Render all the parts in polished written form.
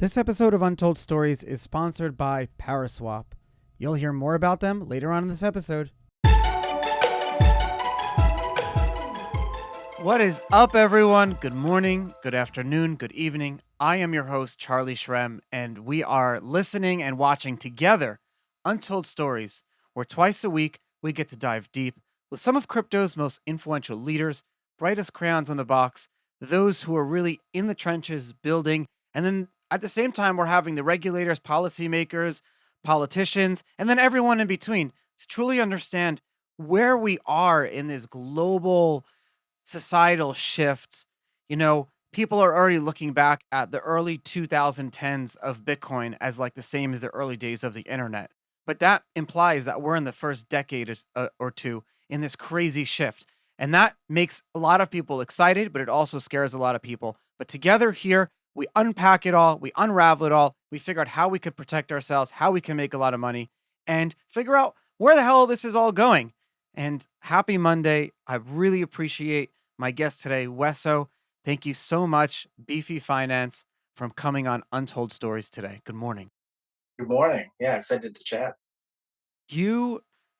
This episode of Untold Stories is sponsored by Powerswap. You'll hear more about them later on in this episode. What is up, everyone? Good morning, good afternoon, good evening. I am your host, Charlie Shrem, and we are listening and watching together Untold Stories, where twice a week we get to dive deep with some of crypto's most influential leaders, brightest crayons on the box, those who are really in the trenches building, and then at the same time, we're having the regulators, policymakers, politicians, and then everyone in between to truly understand where we are in this global societal shift. You know, people are already looking back at the early 2010s of Bitcoin as like the same as the early days of the internet. But that implies that we're in the first decade or two in this crazy shift. And that makes a lot of people excited, but it also scares a lot of people. But together here, we unpack it all, we unravel it all, we figure out how we could protect ourselves, how we can make a lot of money, and figure out where the hell this is all going. And happy Monday. I really appreciate my guest today, Weso. Thank you so much, Beefy Finance, from coming on Untold Stories today. Good morning. Good morning. Yeah, excited to chat.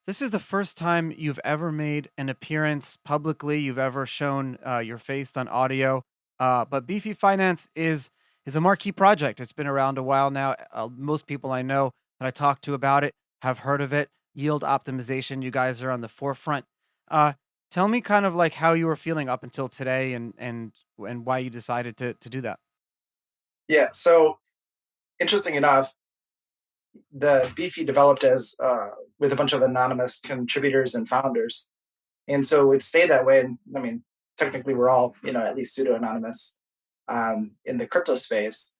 This is the first time you've ever made an appearance publicly, you've ever shown your face on audio. But Beefy Finance is a marquee project. It's been around a while now. Most people I know that I talk to about it have heard of it. Yield optimization, you guys are on the forefront. Uh, Tell me kind of like how you were feeling up until today and why you decided to do that. Yeah, so interesting enough, the Beefy developed as with a bunch of anonymous contributors and founders, and so it stayed that way. And I mean, technically, we're all at least pseudo anonymous in the crypto space.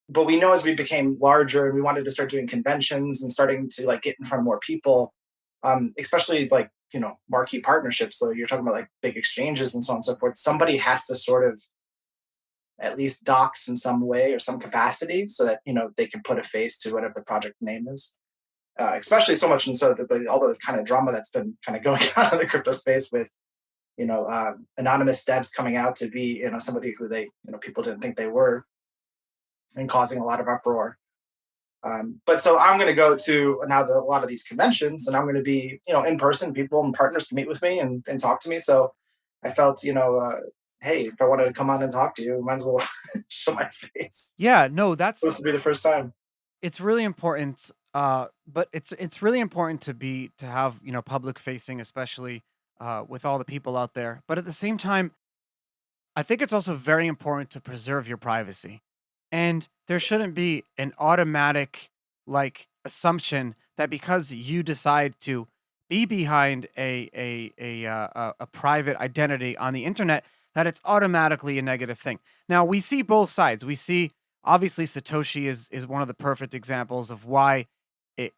But we know as we became larger and we wanted to start doing conventions and starting to like get in front of more people, especially like marquee partnerships. So you're talking about like big exchanges and so on and so forth. Somebody has to sort of at least docs in some way or some capacity so that they can put a face to whatever the project name is. Especially so much and so that all the kind of drama that's been kind of going on in the crypto space with anonymous devs coming out to be somebody who they people didn't think they were, and causing a lot of uproar. But so I'm going to go to now a lot of these conventions, and I'm going to be in person. People and partners to meet with me and talk to me. So I felt hey, if I wanted to come on and talk to you, might as well show my face. Yeah, no, Supposed to be the first time. it's really important. But it's really important to have public facing, especially with all the people out there. But at the same time, I think it's also very important to preserve your privacy. And there shouldn't be an automatic like assumption that because you decide to be behind a private identity on the internet that it's automatically a negative thing. Now, we see both sides. We see obviously Satoshi is one of the perfect examples of why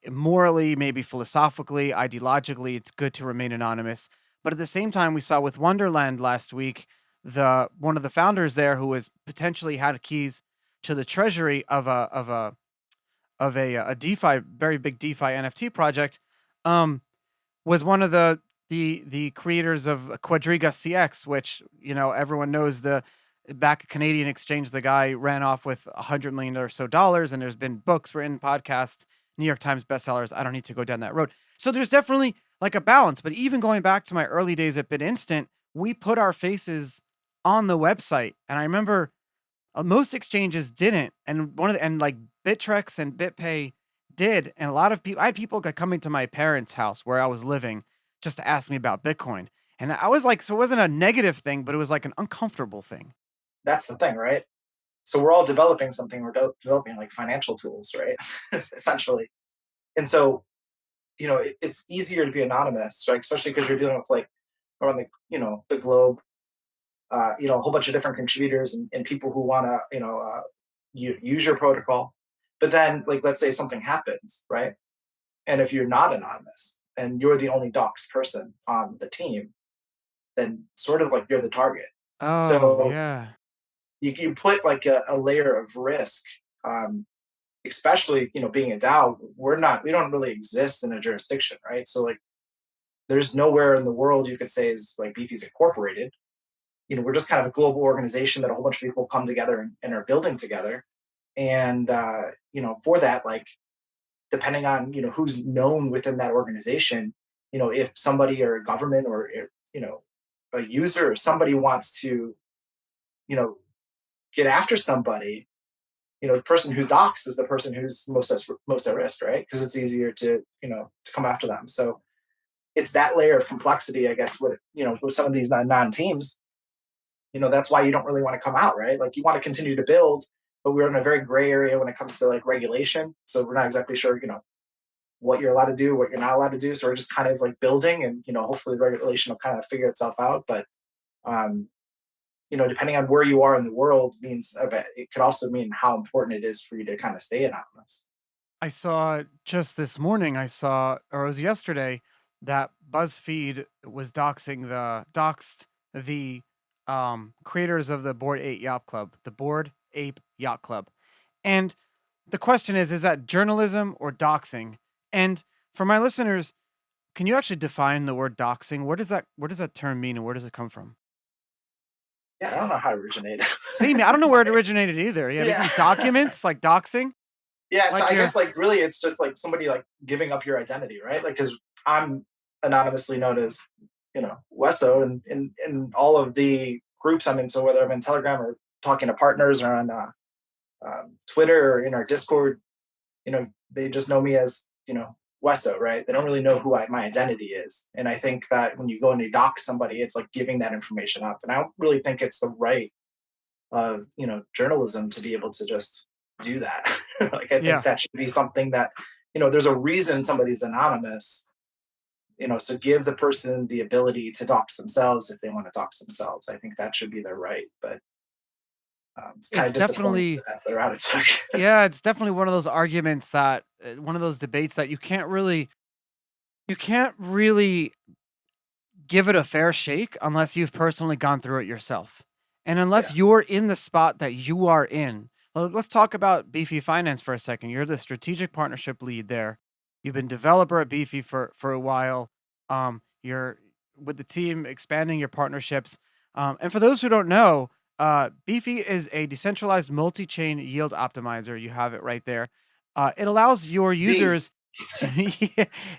morally, maybe philosophically, ideologically, it's good to remain anonymous. But at the same time, we saw with Wonderland last week, the one of the founders there who was potentially had keys to the treasury of a DeFi, very big DeFi NFT project, um, was one of the creators of Quadriga CX, which everyone knows the back Canadian exchange. The guy ran off with $100 million or so dollars, and there's been books written, podcasts, New York Times bestsellers. I don't need to go down that road. So there's definitely like a balance. But even going back to my early days at BitInstant, we put our faces on the website, and I remember most exchanges didn't, and like Bittrex and BitPay did, and a lot of people. I had people coming to my parents' house where I was living just to ask me about Bitcoin, and I was like, so it wasn't a negative thing, but it was like an uncomfortable thing. That's the thing, right? So we're all developing something. We're developing like financial tools, right? Essentially. And so it's easier to be anonymous, right? Especially because you're dealing with like around the globe, a whole bunch of different contributors and people who want to use your protocol. But then like let's say something happens, right? And if you're not anonymous and you're the only doxed person on the team, then sort of like you're the target. Oh So yeah. you put like a layer of risk, um, especially being a DAO. We don't really exist in a jurisdiction, right? So like there's nowhere in the world you could say is like Beefy's incorporated. We're just kind of a global organization that a whole bunch of people come together and are building together. And for that, like depending on who's known within that organization, if somebody or a government or a user or somebody wants to you know get after somebody, the person who's doxxed is the person who's most at risk, right? Because it's easier to come after them. So it's that layer of complexity, I guess, with some of these non teams. That's why you don't really want to come out, right? Like you want to continue to build, but we're in a very gray area when it comes to like regulation. So we're not exactly sure, what you're allowed to do, what you're not allowed to do. So we're just kind of like building, and hopefully the regulation will kind of figure itself out. But um, depending on where you are in the world means it could also mean how important it is for you to kind of stay anonymous. I saw just this morning, or it was yesterday, that BuzzFeed was doxed the creators of the Board Ape Yacht Club. And the question is that journalism or doxing? And for my listeners, can you actually define the word doxing? Where does that term mean and where does it come from? Yeah, I don't know how it originated. Same, I don't know where it originated either. Yeah, maybe Yeah. from documents like doxing. Yeah, so Like I you're guess like really it's just like somebody like giving up your identity, right? Like because I'm anonymously known as Weso, and all of the groups I'm in. So whether I'm in Telegram or talking to partners or on Twitter or in our Discord, they just know me as Weso, right? They don't really know who my identity is, and I think that when you go and you dock somebody, it's like giving that information up, and I don't really think it's the right of journalism to be able to just do that. Like I think yeah. that should be something that there's a reason somebody's anonymous. So give the person the ability to dox themselves if they want to dox themselves. I think that should be their right, but it's kind It's of disappointing definitely that that's their attitude. Yeah, it's definitely one of those arguments that one of those debates that you can't really give it a fair shake unless you've personally gone through it yourself. And unless Yeah. you're in the spot that you are in. Let's talk about Beefy Finance for a second. You're the strategic partnership lead there. You've been developer at Beefy for a while. You're with the team expanding your partnerships. And for those who don't know, Beefy is a decentralized multi-chain yield optimizer. You have it right there. It allows your B. users to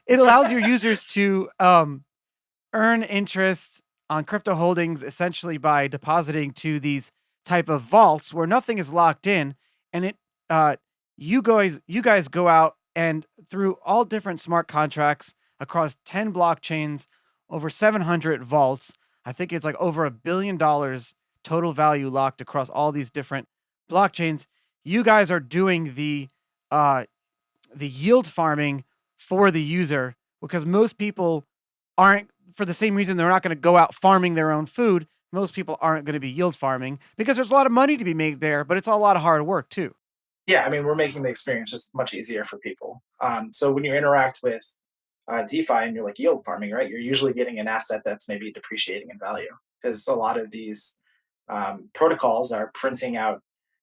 it allows your users to earn interest on crypto holdings essentially by depositing to these type of vaults where nothing is locked in, and it uh you guys go out and through all different smart contracts across 10 blockchains, over 700 vaults. I think it's like over $1 billion total value locked across all these different blockchains. You guys are doing uh the yield farming for the user because most people aren't, for the same reason they're not going to go out farming their own food. Most people aren't going to be yield farming because there's a lot of money to be made there, but it's a lot of hard work too. Yeah, I mean, we're making the experience just much easier for people. So when you interact with DeFi and you're like yield farming, right? You're usually getting an asset that's maybe depreciating in value because a lot of these protocols are printing out,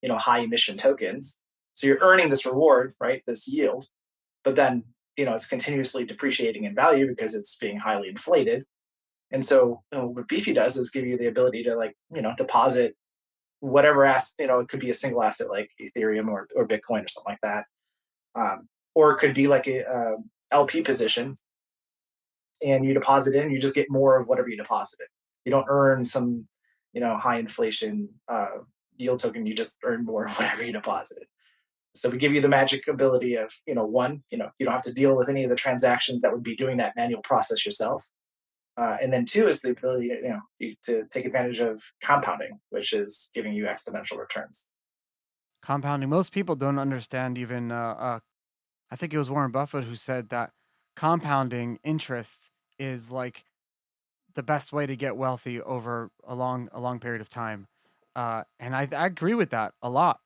high emission tokens. So you're earning this reward, right? This yield, but then it's continuously depreciating in value because it's being highly inflated. And so what Beefy does is give you the ability to like deposit whatever asset. It could be a single asset like Ethereum or Bitcoin or something like that, or it could be like a LP position, and you deposit in, you just get more of whatever you deposited. You don't earn some high inflation yield token. You just earn more of whatever you deposited. So we give you the magic ability of one, you don't have to deal with any of the transactions that would be doing that manual process yourself. And then two is the ability to take advantage of compounding, which is giving you exponential returns. Compounding. Most people don't understand even. I think it was Warren Buffett who said that compounding interest is like the best way to get wealthy over a long period of time. And I agree with that a lot.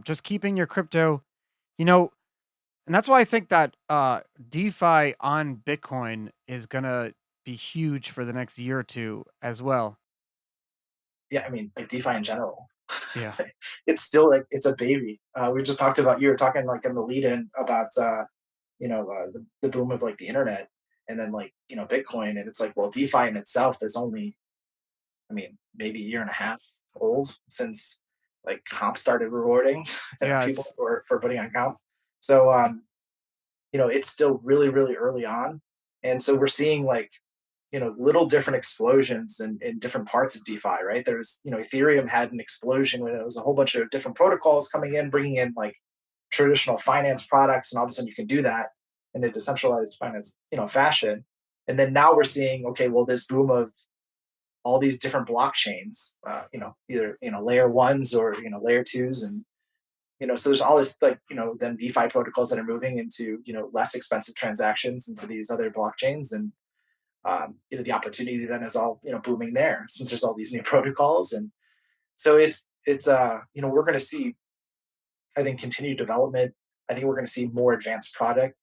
Just keeping your crypto, you know, and that's why I think that DeFi on Bitcoin is gonna be huge for the next year or two as well. Yeah, I mean, like DeFi in general, Yeah. it's still like it's a baby. We just talked about you were talking like in the lead in about the boom of like the internet, and then like Bitcoin, and it's like, well, DeFi in itself is only, I mean, maybe a year and a half old since like comp started rewarding Yeah, people it's for putting on comp. So it's still really, really early on. And so we're seeing like, little different explosions in different parts of DeFi, right? There's, Ethereum had an explosion when it was a whole bunch of different protocols coming in, bringing in like traditional finance products. And all of a sudden you can do that in a decentralized finance, fashion. And then now we're seeing, okay, well, this boom of all these different blockchains, either, layer ones or, layer twos. And so there's all this like then DeFi protocols that are moving into less expensive transactions into these other blockchains, and the opportunity then is all booming there since there's all these new protocols. And so it's we're going to see, I think, continued development. I think we're going to see more advanced products,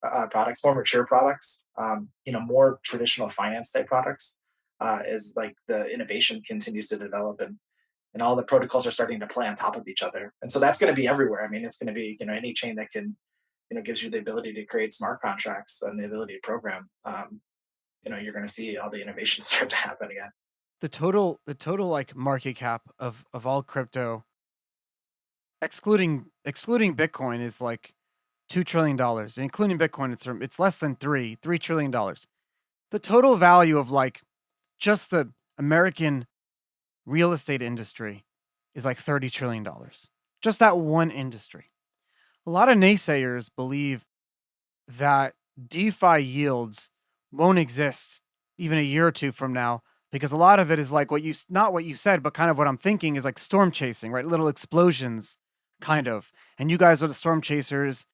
more mature products, more traditional finance type products, as like the innovation continues to develop, and all the protocols are starting to play on top of each other. And so that's going to be everywhere. I mean, it's going to be any chain that can gives you the ability to create smart contracts and the ability to program. You're going to see all the innovation start to happen again. the total like market cap of all crypto, excluding Bitcoin, is like $2 trillion. Including Bitcoin, it's less than $3 trillion. The total value of like just the American real estate industry is like $30 trillion. Just that one industry. A lot of naysayers believe that DeFi yields won't exist even a year or two from now, because a lot of it is like not what you said, but kind of what I'm thinking is like storm chasing, right? Little explosions, kind of. And you guys are the storm chasers,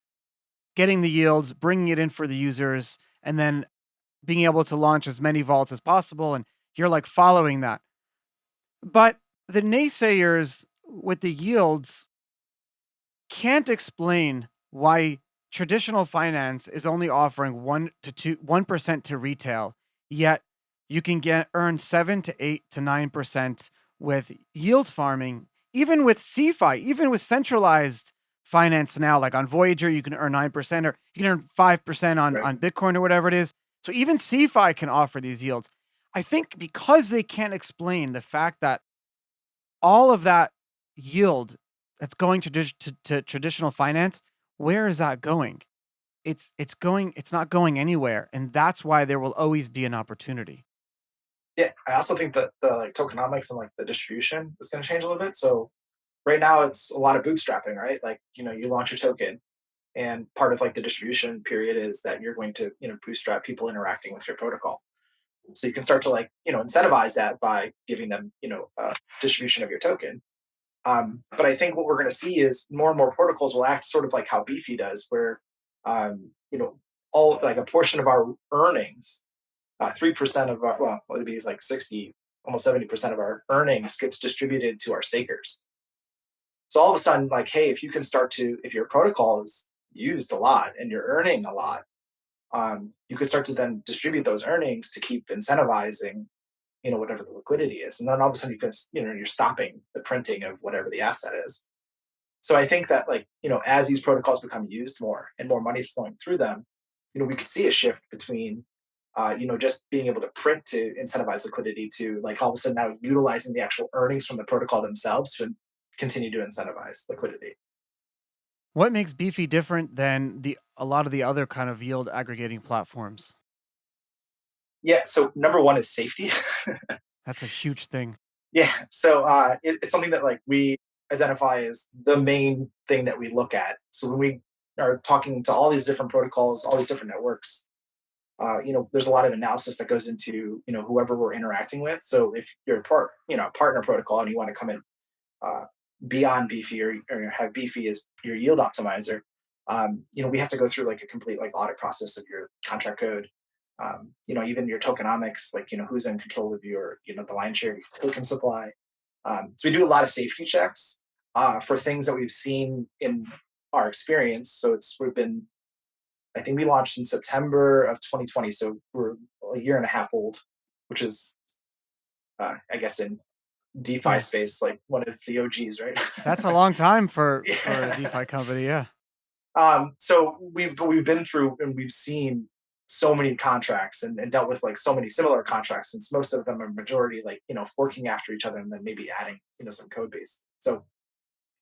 getting the yields, bringing it in for the users, and then being able to launch as many vaults as possible. And you're like following that. But the naysayers with the yields can't explain why traditional finance is only offering 1% to retail, yet you can earn 7 to 8 to 9% with yield farming, even with CeFi, even with centralized finance now, like on Voyager, you can earn 9%, or you can earn 5% Right. on Bitcoin or whatever it is. So even CeFi can offer these yields. I think because they can't explain the fact that all of that yield that's going to traditional finance, where is that going? It's not going anywhere, and that's why there will always be an opportunity. Yeah, I also think that the like tokenomics and like the distribution is going to change a little bit. So right now it's a lot of bootstrapping, right? Like you launch your token, and part of like the distribution period is that you're going to bootstrap people interacting with your protocol. So you can start to like incentivize that by giving them distribution of your token. But I think what we're going to see is more and more protocols will act sort of like how Beefy does, where um, you know all like a portion of our earnings, 3% of our, well, it'd be like 60, almost 70% of our earnings gets distributed to our stakers. So all of a sudden, like, hey, if you can start to, if your protocol is used a lot and you're earning a lot, you could start to then distribute those earnings to keep incentivizing whatever the liquidity is, and then all of a sudden you can you're stopping the printing of whatever the asset is. So I think that like as these protocols become used more and more money is flowing through them, we could see a shift between just being able to print to incentivize liquidity to like all of a sudden now utilizing the actual earnings from the protocol themselves to continue to incentivize liquidity. What makes Beefy different than the a lot of the other kind of yield aggregating platforms? Yeah. So number one is safety. That's a huge thing. Yeah. So it's something that like we identify as the main thing that we look at. So when we are talking to all these different protocols, all these different networks, there's a lot of analysis that goes into whoever we're interacting with. So if you're a partner protocol and you want to come in uh, beyond Beefy, or have Beefy as your yield optimizer, we have to go through like a complete like audit process of your contract code. Even your tokenomics, like who's in control of your the lion's share of your token supply. So we do a lot of safety checks for things that we've seen in our experience. So we've been, I think we launched in September of 2020, so we're a year and a half old, which is I guess in DeFi Yeah. space like one of the OGs, right? That's a long time for a Yeah. DeFi company, yeah. So we've been through and we've seen so many contracts and dealt with like so many similar contracts, since most of them are majority like forking after each other and then maybe adding some code base. So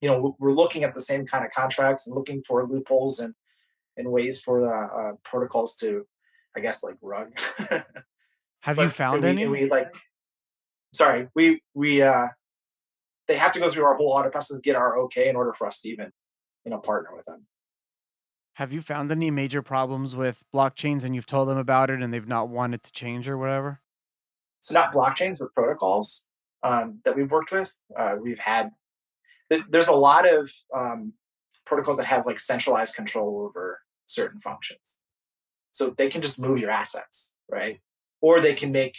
we're looking at the same kind of contracts and looking for loopholes and ways for protocols to, I guess, like run. Have you But found any? we like, sorry, we they have to go through our whole audit process, get our okay in order for us to even, partner with them. Have you found any major problems with blockchains and you've told them about it and they've not wanted to change or whatever? So not blockchains, but protocols that we've worked with. We've had there's a lot of protocols that have like centralized control over certain functions, so they can just move your assets, right? Or they can make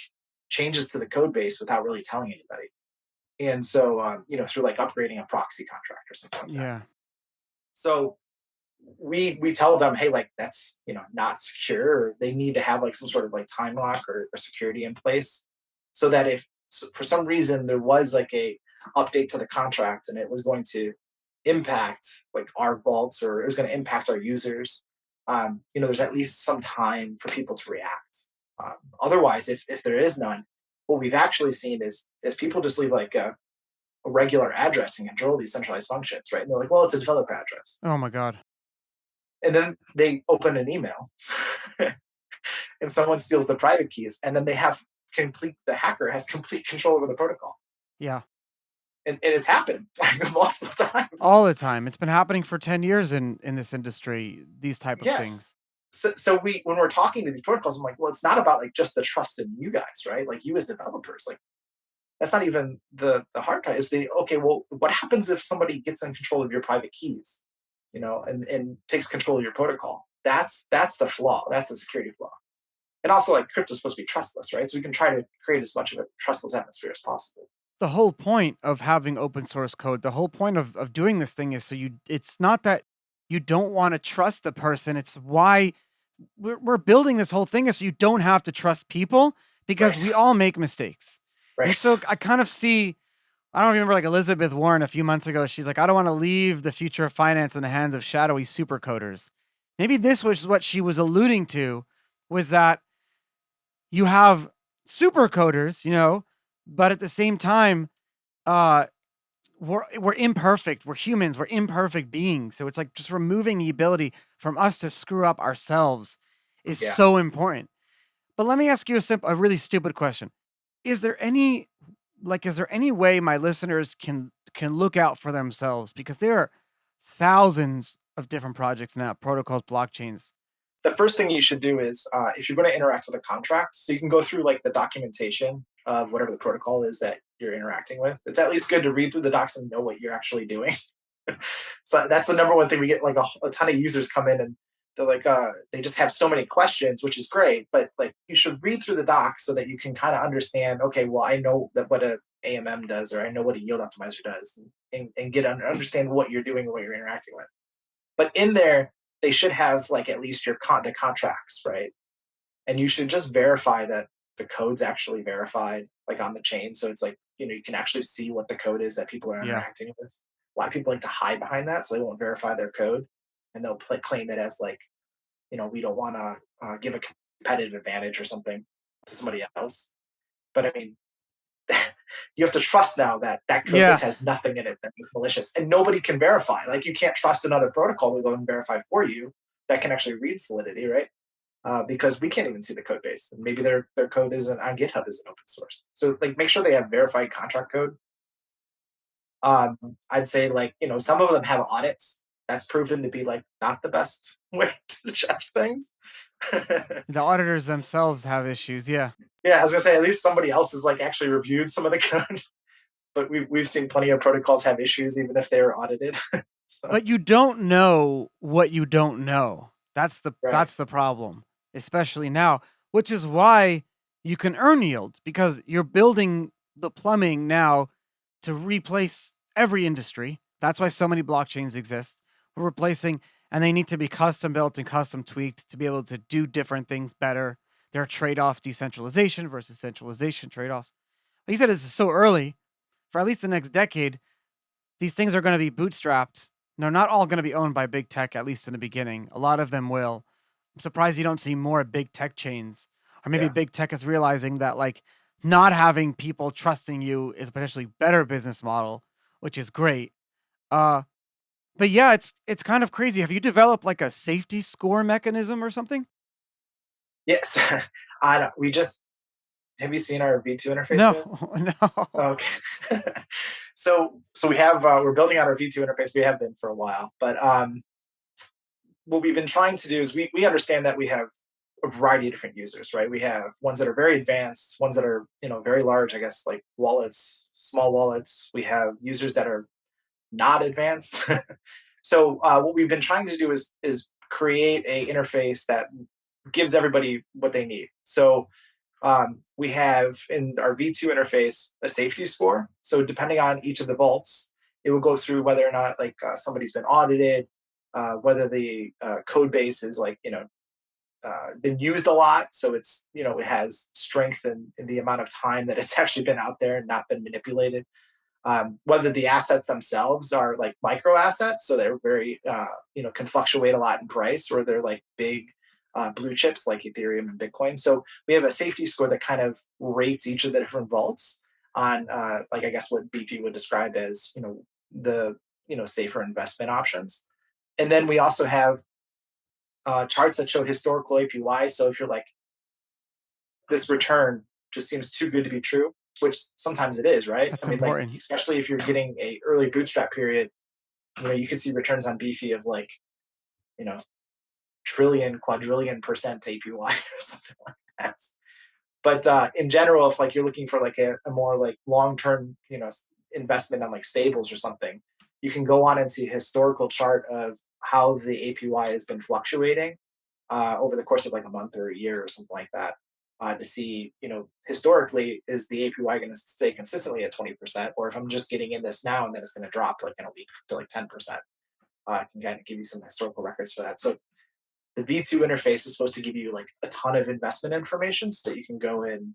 changes to the code base without really telling anybody. And so, through like upgrading a proxy contract or something like that. Yeah. So we tell them, hey, like that's not secure. Or they need to have like some sort of like time lock or security in place, so that if for some reason there was like a update to the contract and it was going to impact like our vaults or it was going to impact our users, there's at least some time for people to react. Otherwise, if there is none, what we've actually seen is people just leave like a regular address and control these centralized functions, right? And they're like, well, it's a developer address. Oh my God. And then they open an email and someone steals the private keys, and then the hacker has complete control over the protocol. Yeah. And it's happened like multiple times. All the time. It's been happening for 10 years in this industry, these type of Yeah. things. So when we're talking to these protocols, I'm like, well, it's not about like just the trust in you guys, right? Like you as developers, like that's not even the hard part. Is okay, well, what happens if somebody gets in control of your private keys, and takes control of your protocol? That's the flaw. That's the security flaw. And also, like, crypto is supposed to be trustless, right? So we can try to create as much of a trustless atmosphere as possible. The whole point of having open source code, the whole point of doing this thing is it's not that you don't want to trust the person. It's why we're building this whole thing is so you don't have to trust people, because Right. we all make mistakes. Right. And so I kind of see, I don't remember, like Elizabeth Warren a few months ago, she's like, I don't want to leave the future of finance in the hands of shadowy supercoders. Maybe this was what she was alluding to, was that you have supercoders, but at the same time, uh, we're imperfect. We're humans. We're imperfect beings. So it's like just removing the ability from us to screw up ourselves is Yeah. so important. But let me ask you a really stupid question. Is there any way my listeners can look out for themselves? Because there are thousands of different projects now, protocols, blockchains. The first thing you should do is if you're going to interact with a contract, so you can go through like the documentation of whatever the protocol is that you're interacting with. It's at least good to read through the docs and know what you're actually doing. So that's the number one thing. We get like a ton of users come in and they're like, they just have so many questions, which is great, but like you should read through the docs so that you can kind of understand, okay, well, I know that what a AMM does, or I know what a yield optimizer does, and understand what you're doing and what you're interacting with. But in there, they should have like at least the contracts, right? And you should just verify that the code's actually verified, like on the chain. So it's like, you can actually see what the code is that people are interacting with. A lot of people like to hide behind that, so they won't verify their code, and they'll claim it as like, we don't want to give a competitive advantage or something to somebody else. But I mean, you have to trust now that code base has nothing in it that is malicious, and nobody can verify. Like you can't trust another protocol to go and verify for you that can actually read solidity, right? Because we can't even see the code base, and maybe their code isn't on GitHub isn't open source. So like make sure they have verified contract code. I'd say like some of them have audits. That's proven to be like not the best way to judge things. The auditors themselves have issues. Yeah. Yeah, I was gonna say at least somebody else has like actually reviewed some of the code. But we've seen plenty of protocols have issues even if they were audited. So, But you don't know what you don't know. That's the right. problem, especially now, which is why you can earn yield, because you're building the plumbing now to replace every industry. That's why so many blockchains exist. We're replacing, and they need to be custom built and custom tweaked to be able to do different things better. There are trade-off decentralization versus centralization trade-offs. But you said it's so early. For at least the next decade, these things are going to be bootstrapped. They're not all going to be owned by big tech, at least in the beginning. A lot of them will. I'm surprised you don't see more big tech chains. Or maybe big tech is realizing that like not having people trusting you is a potentially better business model, which is great. Uh, but yeah, it's kind of crazy. Have you developed like a safety score mechanism or something? Yes. I don't, we just have you seen our V2 interface No, yet? no. Okay. So we have we're building out our V2 interface. We have been for a while, but what we've been trying to do is we understand that we have a variety of different users, right? We have ones that are very advanced, ones that are very large, I guess, like wallets, small wallets. We have users that are not advanced. So what we've been trying to do is create a interface that gives everybody what they need. So we have in our V2 interface a safety score. So depending on each of the vaults, it will go through whether or not like somebody's been audited, whether the code base is like been used a lot, so it's it has strength in the amount of time that it's actually been out there and not been manipulated. Whether the assets themselves are like micro assets, so they're very can fluctuate a lot in price, or they're like big blue chips like Ethereum and Bitcoin. So we have a safety score that kind of rates each of the different vaults on like I guess what Beefy would describe as the safer investment options. And then we also have charts that show historical APY. So if you're like, this return just seems too good to be true, which sometimes it is, right? That's I mean, like, important. especially if you're getting a early bootstrap period, you could see returns on Beefy of like, you know, trillion, quadrillion percent APY or something like that. But in general, if like you're looking for like a more like long-term, investment on like stables or something, you can go on and see a historical chart of how the APY has been fluctuating over the course of like a month or a year or something like that. To see, historically, is the APY going to stay consistently at 20%, or if I'm just getting in this now and then it's going to drop like in a week to like 10%. I can kind of give you some historical records for that. So the V2 interface is supposed to give you like a ton of investment information so that you can go in,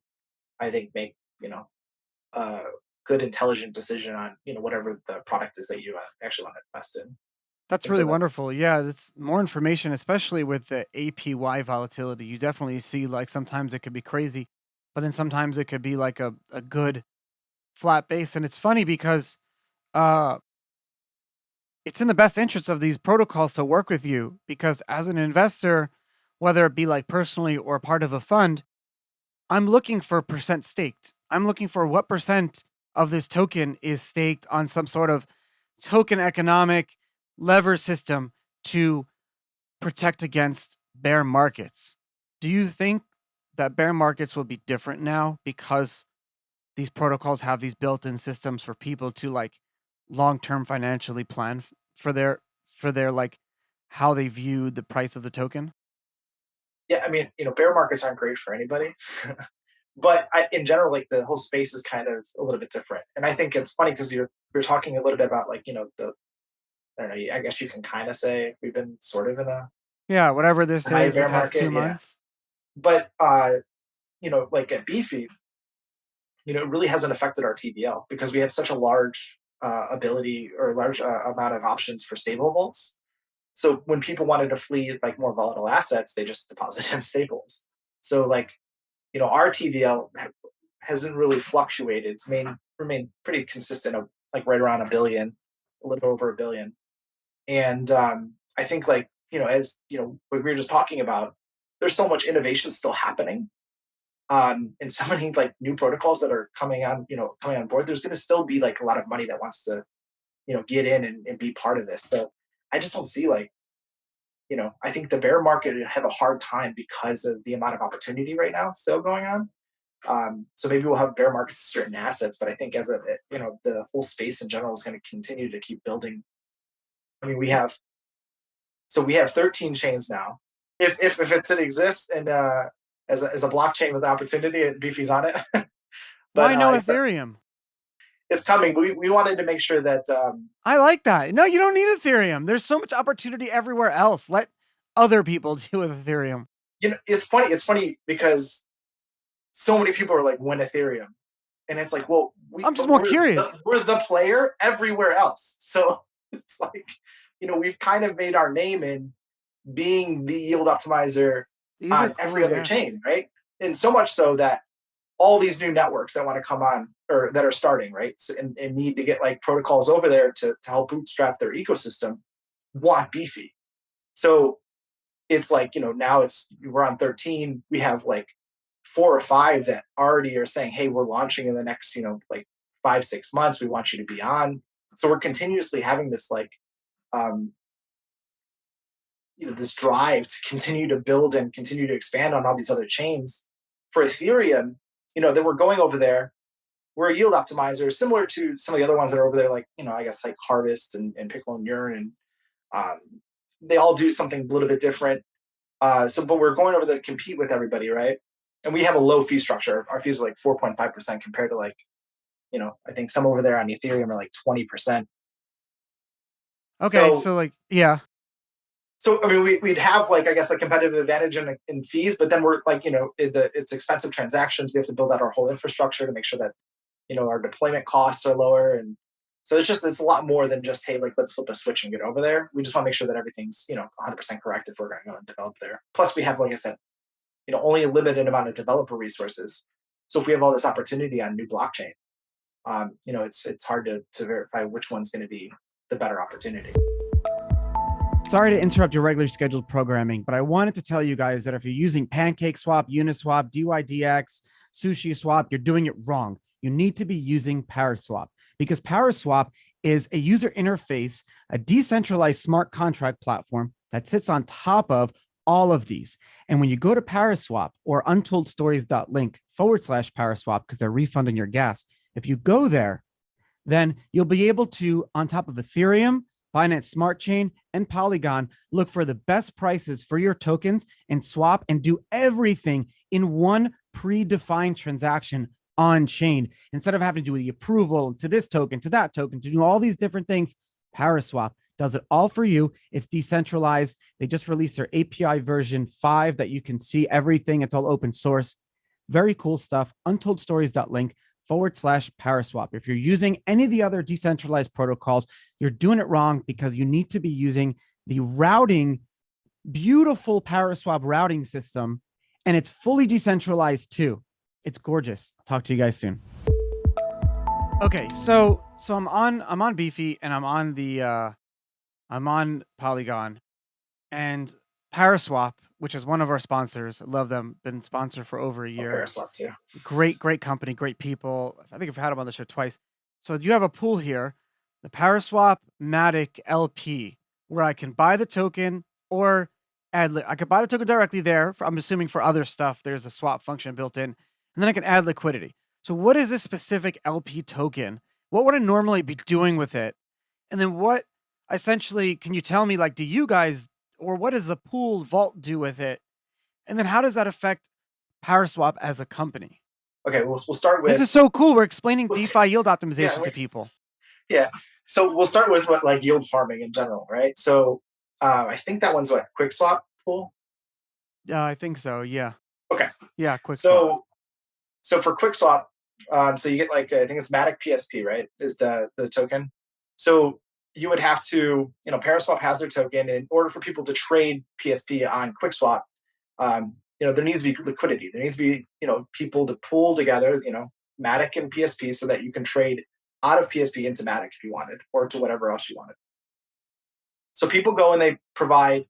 I think, make a good intelligent decision on whatever the product is that you actually want to invest in. That's And so really that wonderful. Yeah, it's more information, especially with the APY volatility. You definitely see like sometimes it could be crazy, but then sometimes it could be like a good flat base. And it's funny because uh it's in the best interest of these protocols to work with you because as an investor, whether it be like personally or part of a fund, I'm looking for percent staked. I'm looking for what percent of this token is staked on some sort of token economic lever system to protect against bear markets. Do you think that bear markets will be different now because these protocols have these built-in systems for people to like long-term financially plan for their like how they view the price of the token? yeah, I mean, bear markets aren't great for anybody. But in general, like the whole space is kind of a little bit different, and I think it's funny because you're talking a little bit about like the I don't know. I guess you can kind of say we've been sort of in Yeah, whatever a this high is, bear this has market, 2 yeah. months. But like at Beefy, it really hasn't affected our TVL because we have such a large ability or large amount of options for stable vaults. So when people wanted to flee like more volatile assets, they just deposit in stables. So like our TVL hasn't really fluctuated. It's remained pretty consistent of like right around a billion, a little over a billion. And I think like, as what we were just talking about, there's so much innovation still happening. And so many like new protocols that are coming on board. There's gonna still be like a lot of money that wants to, get in and be part of this. So I just don't see like, I think the bear market would have a hard time because of the amount of opportunity right now still going on. So maybe we'll have bear markets to certain assets, but I think as the whole space in general is going to continue to keep building. I mean, we have 13 chains now. If it exists and as a blockchain with opportunity, Beefy's on it. But Why no it's Ethereum? it's coming. We wanted to make sure that I like that. No, you don't need Ethereum. There's so much opportunity everywhere else. Let other people deal with Ethereum. it's funny. It's funny because so many people are like, "When Ethereum?" And it's like, well, I'm just but more curious. we're the player everywhere else. So it's like, we've kind of made our name in being the yield optimizer These are on every cool, other yeah. chain, right? And so much so that all these new networks that want to come on or that are starting, right? So, and need to get like protocols over there to help bootstrap their ecosystem want Beefy. So it's like, now we're on 13. We have like 4 or 5 that already are saying, hey, we're launching in the next, like 5-6 months. We want you to be on. So we're continuously having this like, um, this drive to continue to build and continue to expand on all these other chains. For Ethereum, that we're going over there, we're a yield optimizer, similar to some of the other ones that are over there, like, I guess like Harvest and Pickle and Urine, and um, they all do something a little bit different. But we're going over there to compete with everybody, right? And we have a low fee structure. Our fees are like 4.5% compared to like, I think some over there on Ethereum are like 20%. Okay, So so like, yeah. So I mean, we'd have like, I guess, the competitive advantage in fees, but then we're like, it's expensive transactions. We have to build out our whole infrastructure to make sure that our deployment costs are lower, and so it's a lot more than just, hey, like, let's flip a switch and get over there. We just want to make sure that everything's 100% correct if we're going to go and develop there. Plus, we have, like I said, only a limited amount of developer resources. So if we have all this opportunity on new blockchain, it's hard to verify which one's going to be the better opportunity. Sorry to interrupt your regularly scheduled programming, but I wanted to tell you guys that if you're using PancakeSwap, Uniswap, DYDX, SushiSwap, you're doing it wrong. You need to be using Powerswap, because Powerswap is a user interface, a decentralized smart contract platform that sits on top of all of these. And when you go to Powerswap or untoldstories.link/Powerswap, because they're refunding your gas, if you go there, then you'll be able to, on top of Ethereum, Binance Smart Chain, and Polygon, look for the best prices for your tokens and swap and do everything in one predefined transaction on chain. Instead of having to do the approval to this token, to that token, to do all these different things, Powerswap does it all for you. It's decentralized. They just released their API version 5 that you can see everything. It's all open source. Very cool stuff. Untoldstories.link/Powerswap. If you're using any of the other decentralized protocols, you're doing it wrong, because you need to be using the routing, beautiful Powerswap routing system, and it's fully decentralized too. It's gorgeous. I'll talk to you guys soon. Okay, so I'm on Beefy, and I'm on Polygon, and Powerswap, which is one of our sponsors. I love them. Been sponsored for over a year. Powerswap too. Great company, great people. I think I've had them on the show twice. So you have a pool here, the Powerswap Matic LP, where I can buy the token or I could buy the token directly there. I'm assuming for other stuff, there's a swap function built in, and then I can add liquidity. So what is this specific LP token? What would I normally be doing with it? And then what essentially, can you tell me, like, do you guys, or what does the pool vault do with it? And then how does that affect Powerswap as a company? Okay, we'll start with. This is so cool. We're explaining DeFi yield optimization to people. Yeah. So we'll start with what, like, yield farming in general, right? So I think that one's what, QuickSwap pool? I think so. Yeah. Okay. Yeah. QuickSwap. So for QuickSwap, so you get, like, I think it's Matic PSP, right? Is the token. So you would have to, Powerswap has their token. In order for people to trade PSP on QuickSwap, there needs to be liquidity. There needs to be, people to pool together, Matic and PSP, so that you can trade out of PSP into Matic if you wanted, or to whatever else you wanted. So people go and they provide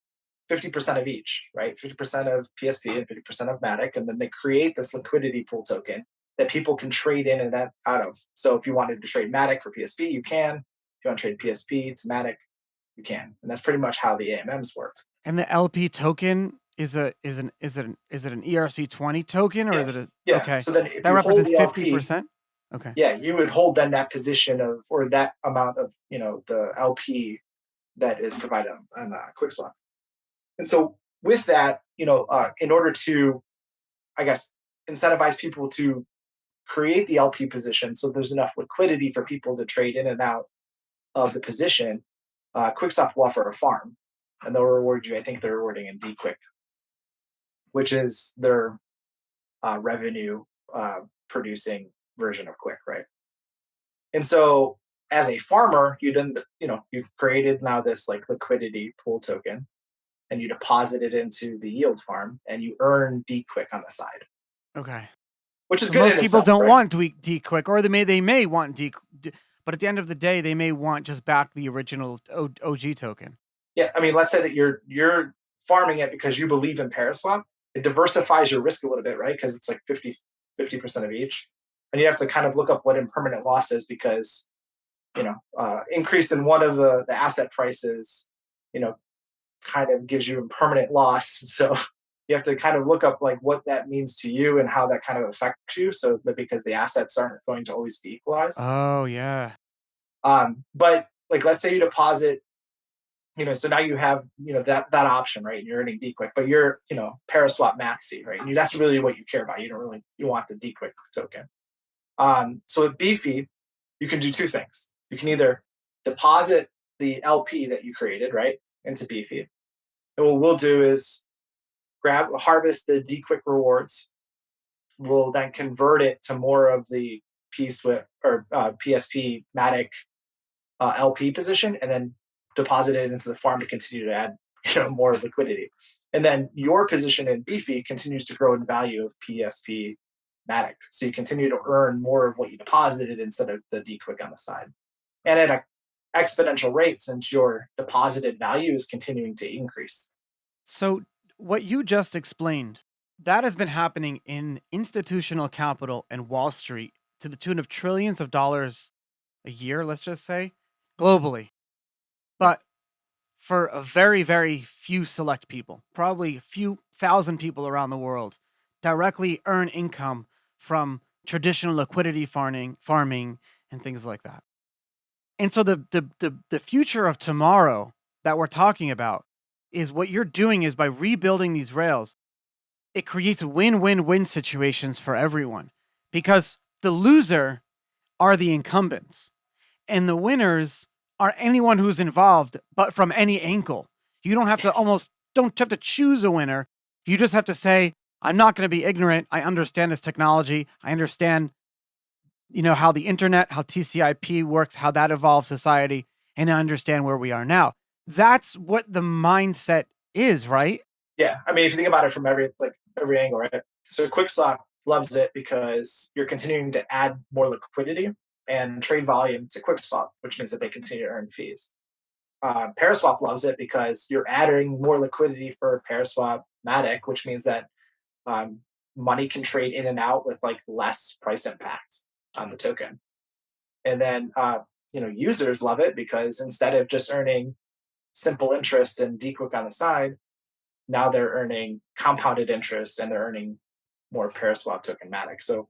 50% of each, right? 50% of PSP and 50% of Matic, and then they create this liquidity pool token that people can trade in and out of. So if you wanted to trade Matic for PSP, you can. If you want to trade PSP to Matic, you can. And that's pretty much how the AMMs work. And the LP token is it an ERC20 token, or is it a okay? So then that represents 50%. Okay. Yeah, you would hold then that position of, or that amount of, the LP that is provided on QuickSwap. And so with that, in order to, I guess, incentivize people to create the LP position, so there's enough liquidity for people to trade in and out of the position, QuickSwap will offer a farm, and they'll reward you. I think they're rewarding in DQuick, which is their revenue producing version of Quick, right? And so as a farmer, you've created now this, like, liquidity pool token, and you deposit it into the yield farm, and you earn DQuick on the side. Okay. which is So good most in people itself, don't right? want D quick, or they may want but at the end of the day, they may want just back the original OG token. Yeah, I mean, let's say that you're farming it because you believe in Paraswap. It diversifies your risk a little bit, right? Because it's like 50% of each, and you have to kind of look up what impermanent loss is because increase in one of the asset prices, you know, kind of gives you impermanent loss. So you have to kind of look up like what that means to you and how that kind of affects you. So that because the assets aren't going to always be equalized. Oh yeah. But like let's say you deposit, so now you have that option, right? And you're earning DQuick, but you're Paraswap Maxi, right? And that's really what you care about. You want the DQuick token. So with Beefy, you can do two things. You can either deposit the LP that you created, right, into Beefy. And what we'll do is harvest the DQuick rewards. We'll then convert it to more of the PSP Matic LP position, and then deposit it into the farm to continue to add more liquidity. And then your position in Beefy continues to grow in value of PSP Matic. So you continue to earn more of what you deposited instead of the DQuick on the side. And at an exponential rate since your deposited value is continuing to increase. So what you just explained, that has been happening in institutional capital and Wall Street to the tune of trillions of dollars a year, let's just say, globally. But for a very, very few select people, probably a few thousand people around the world, directly earn income from traditional liquidity farming and things like that. And so the future of tomorrow that we're talking about is what you're doing is by rebuilding these rails, it creates win-win-win situations for everyone because the loser are the incumbents and the winners are anyone who's involved, but from any angle. You don't have to don't have to choose a winner. You just have to say, I'm not going to be ignorant. I understand this technology. I understand, how the internet, how TCP works, how that evolves society, and I understand where we are now. That's what the mindset is, right? Yeah, I mean, if you think about it from every angle, right? So QuickSwap loves it because you're continuing to add more liquidity and trade volume to QuickSwap, which means that they continue to earn fees. Paraswap loves it because you're adding more liquidity for Paraswap Matic, which means that money can trade in and out with like less price impact on the token. And then users love it because instead of just earning simple interest and DQuick on the side, now they're earning compounded interest and they're earning more Paraswap token Matic. So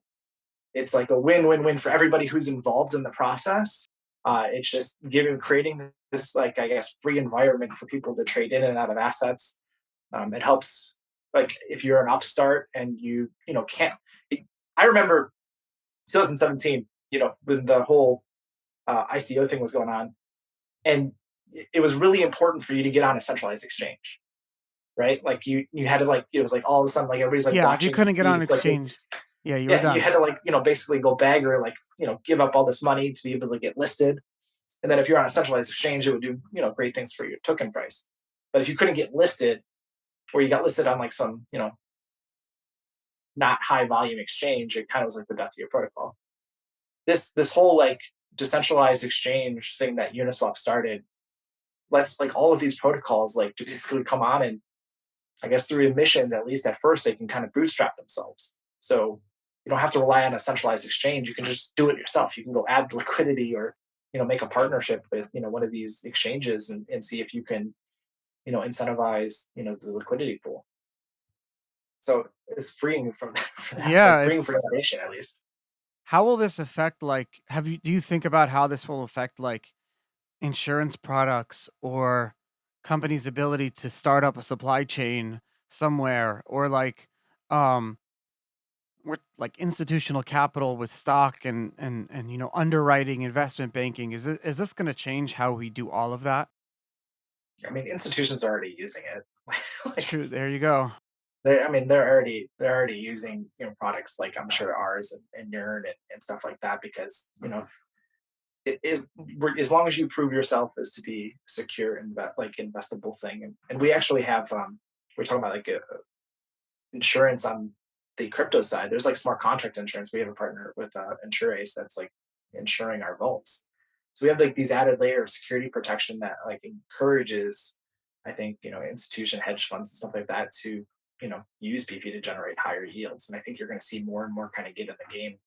it's like a win-win-win for everybody who's involved in the process. It's just creating this, like, I guess, free environment for people to trade in and out of assets. It helps, like, if you're an upstart and can't. I remember 2017, when the whole ICO thing was going on, and it was really important for you to get on a centralized exchange, right? Like you had to it was like all of a sudden like everybody's like Yeah, if you watching couldn't get on feeds, like exchange, yeah, you were yeah, you done. had to basically go bagger, give up all this money to be able to get listed. And then if you're on a centralized exchange, it would do great things for your token price. But if you couldn't get listed, or you got listed on like some not high volume exchange, it kind of was like the death of your protocol. This whole like decentralized exchange thing that Uniswap started lets like all of these protocols like to basically come on, and I guess through emissions, at least at first, they can kind of bootstrap themselves. So you don't have to rely on a centralized exchange. You can just do it yourself. You can go add liquidity or make a partnership with one of these exchanges and see if you can incentivize the liquidity pool. So it's freeing from that, like Yeah, freeing from it's innovation at least. how will this affect like do you think about how this will affect like insurance products or companies' ability to start up a supply chain somewhere or like um with like institutional capital with stock and underwriting investment banking is this going to change how we do all of that? I mean, institutions are already using it. like True, there you go. they're already using products like I'm sure ours and Yearn and stuff like that because it is as long as you prove yourself as to be secure and like investable thing. And we actually have we're talking about like insurance on the crypto side, there's like smart contract insurance. We have a partner with Insurace that's like insuring our vaults. So we have like these added layer of security protection that like encourages, I think, institution hedge funds and stuff like that to, use BP to generate higher yields. And I think you're going to see more and more kind of get in the game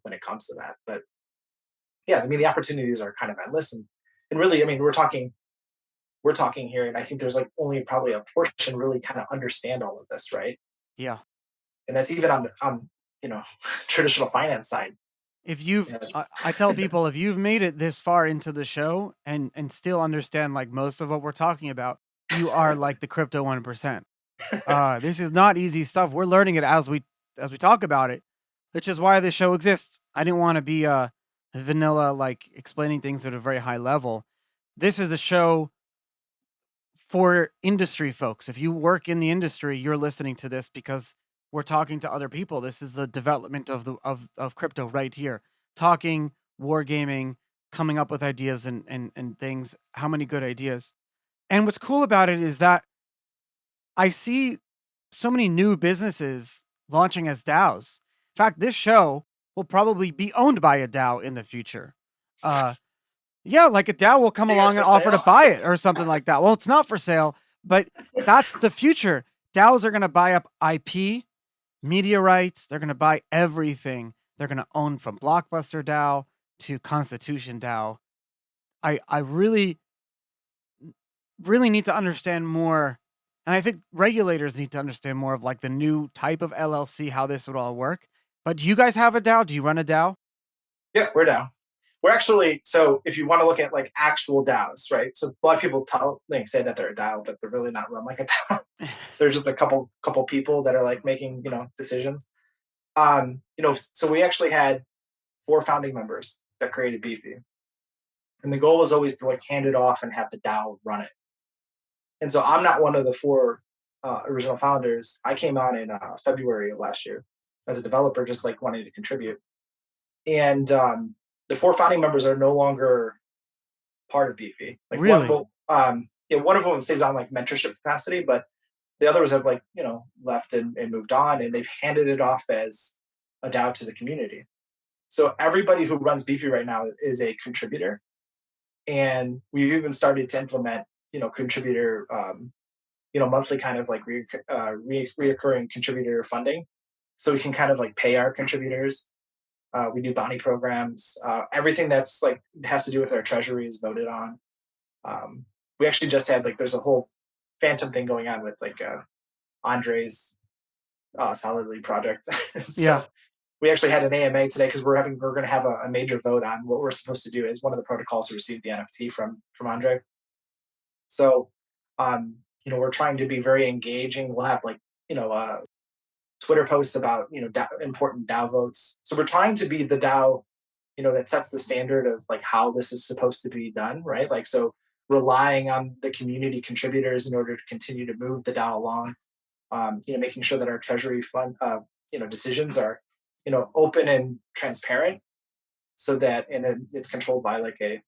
when it comes to that. But yeah, I mean, the opportunities are kind of endless. And really, I mean, we're talking here, and I think there's like only probably a portion really kind of understand all of this, right? Yeah. And that's even on the traditional finance side. If you've, Yeah. I tell people, if you've made it this far into the show and still understand like most of what we're talking about, you are like the crypto 1%. This is not easy stuff. We're learning it as we talk about it, which is why this show exists. I didn't want to be vanilla, like explaining things at a very high level. This is a show for industry folks. If you work in the industry, you're listening to this because we're talking to other people. This is the development of crypto right here. Talking, wargaming, coming up with ideas and things. How many good ideas. And what's cool about it is that I see so many new businesses launching as DAOs. In fact, this show will probably be owned by a DAO in the future. Yeah, like a DAO will come along and offer to buy it or something like that. Well, it's not for sale, but that's the future. DAOs are going to buy up IP, media rights. They're going to buy everything. They're going to own from Blockbuster DAO to Constitution DAO. I really, really need to understand more. And I think regulators need to understand more of like the new type of LLC, how this would all work. But do you guys have a DAO? Do you run a DAO? Yeah, we're down. We're actually, so if you want to look at like actual DAOs, right? So a lot of people say that they're a DAO, but they're really not run like a DAO. They're just a couple people that are like making, decisions. So we actually had 4 founding members that created Beefy. And the goal was always to like hand it off and have the DAO run it. And so I'm not one of the 4 original founders. I came on in February of last year as a developer, just like wanting to contribute. And the 4 founding members are no longer part of Beefy. Like really? one of them stays on like mentorship capacity, but the others have like left and moved on, and they've handed it off as a DAO to the community. So everybody who runs Beefy right now is a contributor, and we've even started to implement contributor monthly kind of like reoccurring contributor funding, so we can kind of like pay our contributors. We do bounty programs. Everything that's like has to do with our treasury is voted on. We actually just had like there's a whole phantom thing going on with like Andre's solidly project. So Yeah. we actually had an AMA today because we're going to have a major vote on what we're supposed to do as one of the protocols to receive the NFT from Andre. So we're trying to be very engaging. We'll have like Twitter posts about important DAO votes. So we're trying to be the DAO that sets the standard of like how this is supposed to be done, right? Like so relying on the community contributors in order to continue to move the DAO along. Making sure that our treasury fund decisions are open and transparent, so that and then it's controlled by like a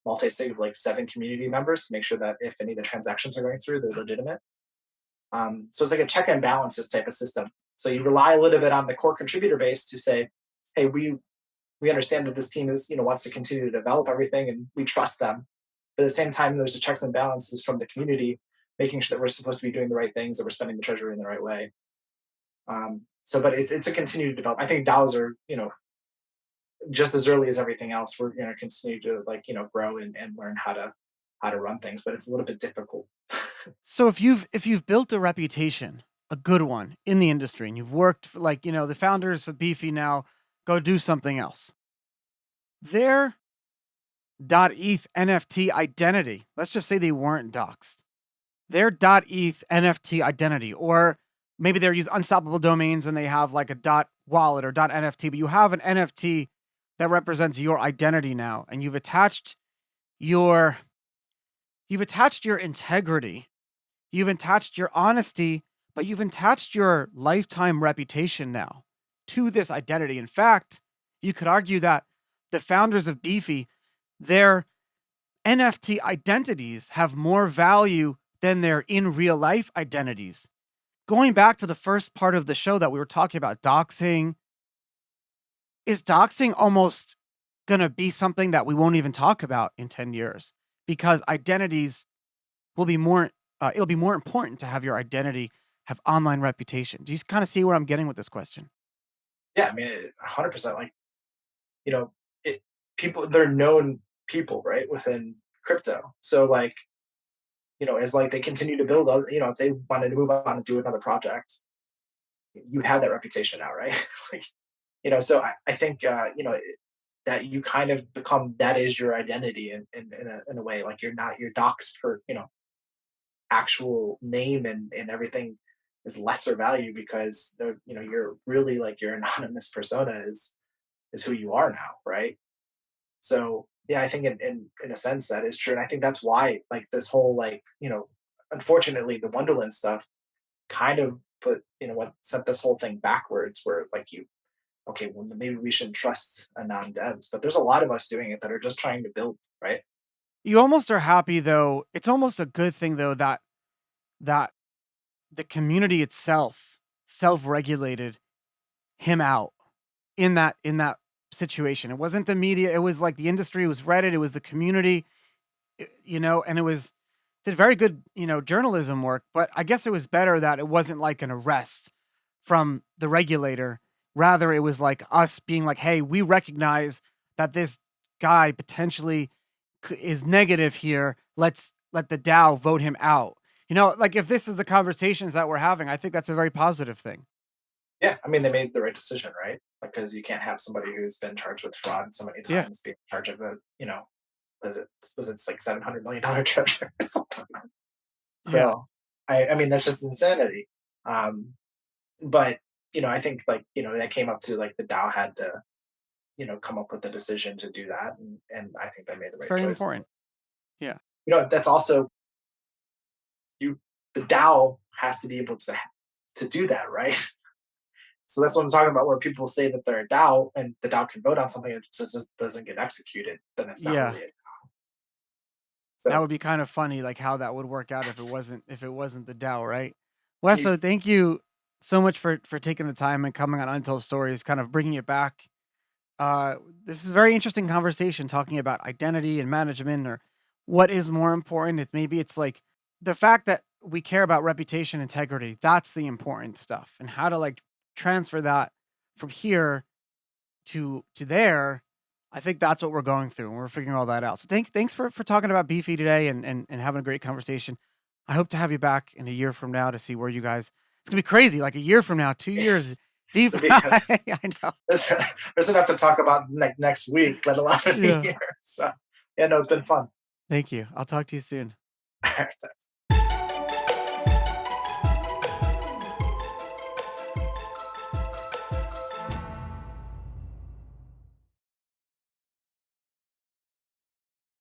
multi-sig of like 7 community members to make sure that if any of the transactions are going through, they're legitimate. So it's like a check and balances type of system. So you rely a little bit on the core contributor base to say, hey, we understand that this team is wants to continue to develop everything, and we trust them. But at the same time, there's the checks and balances from the community, making sure that we're supposed to be doing the right things, that we're spending the treasury in the right way. But it's a continued development. I think DAOs are just as early as everything else. We're going to continue to grow and learn how to run things, but it's a little bit difficult. So if you've built a reputation, a good one in the industry, and you've worked for like the founders for Beefy now go do something else, their .eth NFT identity, let's just say they weren't doxed, their .eth NFT identity, or maybe they're using unstoppable domains and they have like a .wallet or .nft, but you have an NFT that represents your identity now, and you've attached your integrity, you've attached your honesty, but you've attached your lifetime reputation now to this identity. In fact, you could argue that the founders of Beefy, their NFT identities have more value than their in real life identities. going back to the first part of the show that we were talking about, doxing, is doxing almost going to be something that we won't even talk about in 10 years because identities will be more, it'll be more important to have your identity have online reputation. Do you kind of see where I'm getting with this question? Yeah, I mean, 100%. Like, you know, it people they're known people, right, within crypto. So like, as like they continue to build, if they wanted to move on and do another project, you have that reputation now, right? Like, so I think that you kind of become that is your identity in a way. Like you're not your docs per actual name and everything is lesser value because you're really like your anonymous persona is who you are now, right? So yeah, I think in a sense that is true, and I think that's why like this whole like unfortunately the Wonderland stuff kind of put what set this whole thing backwards, where like you okay, well maybe we shouldn't trust a non-devs, but there's a lot of us doing it that are just trying to build, right? You almost are happy though. It's almost a good thing though that the community itself self-regulated him out in that situation. It wasn't the media, it was like the industry, it was Reddit, it was the community, and it was did very good, journalism work, but I guess it was better that it wasn't like an arrest from the regulator. Rather, it was like us being like, "Hey, we recognize that this guy potentially is negative here. Let's let the DAO vote him out." Like if this is the conversations that we're having, I think that's a very positive thing. Yeah, I mean they made the right decision, right? Because you can't have somebody who's been charged with fraud so many Yeah. times be in charge of a was it like $700 million treasure or something. Yeah. So I mean that's just insanity. Um, but I think like that came up to like the DAO had to come up with the decision to do that, and I think they made the It's right very choice. important. Yeah. That's also you. The DAO has to be able to do that, right? So that's what I'm talking about. Where people say that they're a DAO and the DAO can vote on something that just doesn't get executed, then it's not Yeah. really it. That So would be kind of funny, like how that would work out if it wasn't the DAO, right? you, Weso, thank you so much for taking the time and coming on Untold Stories, kind of bringing it back. This is a very interesting conversation talking about identity and management, or what is more important. Maybe it's like the fact that we care about reputation, integrity. That's the important stuff, and how to like transfer that from here to there. I think that's what we're going through, and we're figuring all that out. So thanks for talking about Beefy today and having a great conversation. I hope to have you back in a year from now to see where you guys. It's gonna be crazy. Like a year from now, 2 years deep. I know. there's enough to talk about like next week, let alone a Yeah. year. So yeah, no, it's been fun. Thank you. I'll talk to you soon.